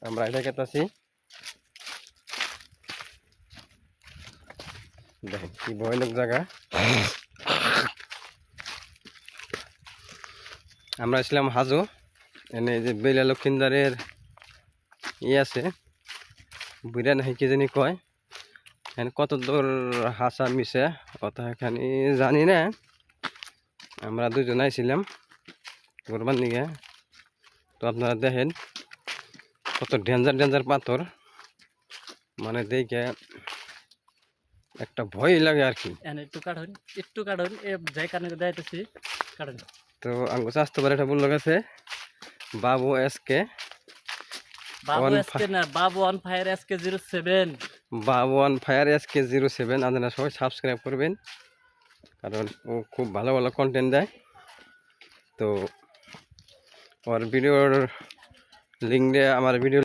আমরা এটা খেতেছি। দেখেন কি ভয়ানক জায়গা। আমরা ছিলাম হাজো, এনে যে বেলা লক্ষিন্দারের আছে বুড়া নাকি কি জানি কয়, এখানে কত দূর হাসা মিশে কথা এখানে জানি না। আমরা দুজন আইছিলাম ঘুরবার নিগে। তো আপনারা দেখেন কত ডেঞ্জার ডেঞ্জার পাথর, মানে দেখে একটা ভয় লাগে আর কি। একটু কাটুন যাই কারণে দেখাইতেছি কাটুন। তো আঙ্গু স্বাস্থ্য বার এটা বললো গেছে বাবু এসকে, বাবু এসকে না, বাবু on fire SK 07, Babu on fire SK 07। আপনারা সবাই সাবস্ক্রাইব করবেন, কারণ ও খুব ভালো ভালো কন্টেন্ট দেয়। তো ওর ভিডিওর লিঙ্ক দিয়ে আমার ভিডিও